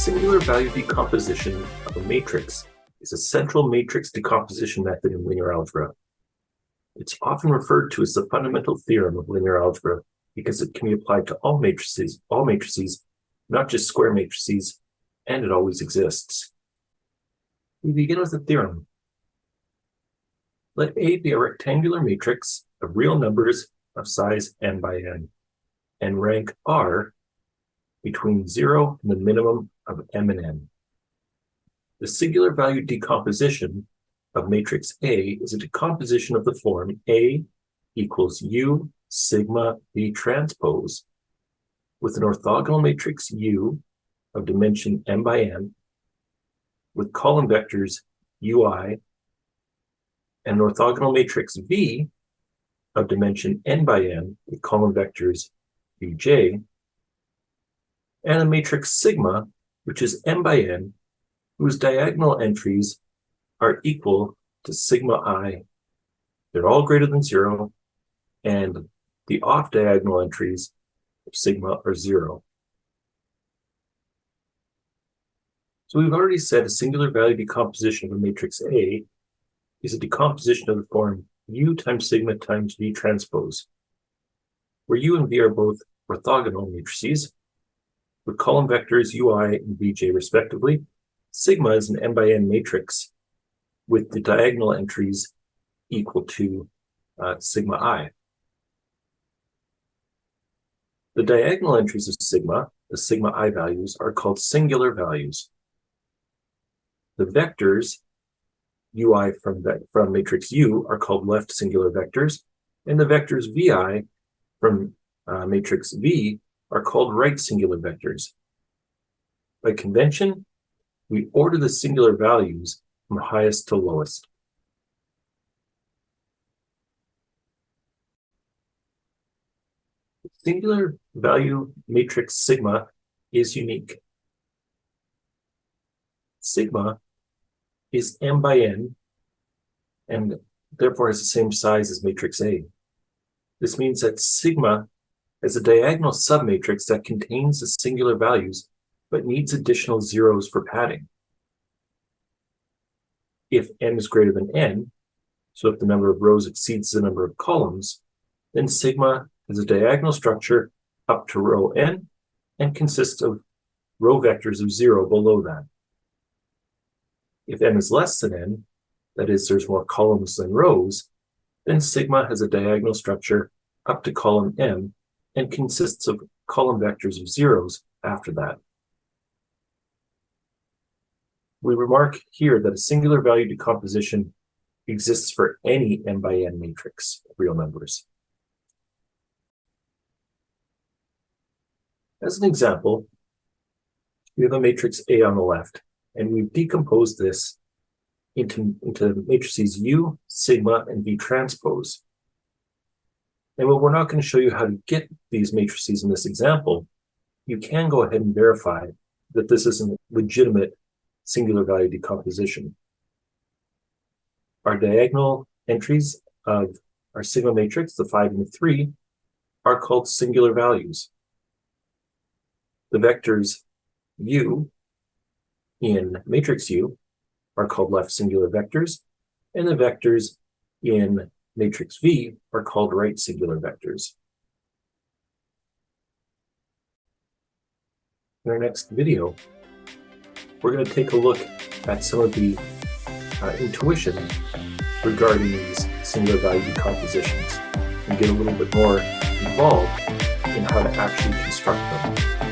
singular value decomposition of a matrix is a central matrix decomposition method in linear algebra. It's often referred to as the fundamental theorem of linear algebra because it can be applied to all matrices, not just square matrices, and it always exists. We begin with the theorem. Let A be a rectangular matrix of real numbers of size n by n, and rank R between 0 and the minimum of m and n. The singular value decomposition of matrix A is a decomposition of the form A equals U sigma V transpose with an orthogonal matrix U of dimension m by n with column vectors ui and an orthogonal matrix V of dimension n by n with column vectors vj and a matrix sigma, which is m by n, whose diagonal entries are equal to sigma I. They're all greater than 0, and the off-diagonal entries of sigma are 0. So we've already said a singular value decomposition of a matrix A is a decomposition of the form U times sigma times V transpose, where U and V are both orthogonal matrices, with column vectors ui and vj respectively. Sigma is an m by n matrix with the diagonal entries equal to sigma I. The diagonal entries of sigma, the sigma I values, are called singular values. The vectors ui from matrix U are called left singular vectors, and the vectors vi from matrix V are called right singular vectors. By convention, we order the singular values from highest to lowest. The singular value matrix sigma is unique. Sigma is m by n and therefore has the same size as matrix A. This means that sigma is a diagonal submatrix that contains the singular values but needs additional zeros for padding. If n is greater than n, so if the number of rows exceeds the number of columns, then sigma is a diagonal structure up to row n and consists of row vectors of 0 below that. If n is less than n, that is, there's more columns than rows, then sigma has a diagonal structure up to column m and consists of column vectors of zeros after that. We remark here that a singular value decomposition exists for any m by n matrix of real numbers. As an example, we have a matrix A on the left, and we've decomposed this into matrices U, sigma, and V transpose. And while we're not going to show you how to get these matrices in this example, you can go ahead and verify that this is a legitimate singular value decomposition. Our diagonal entries of our sigma matrix, the 5 and the 3, are called singular values. The vectors U in matrix U are called left singular vectors, and the vectors in matrix V are called right singular vectors. In our next video, we're going to take a look at some of the intuition regarding these singular value decompositions and get a little bit more involved in how to actually construct them.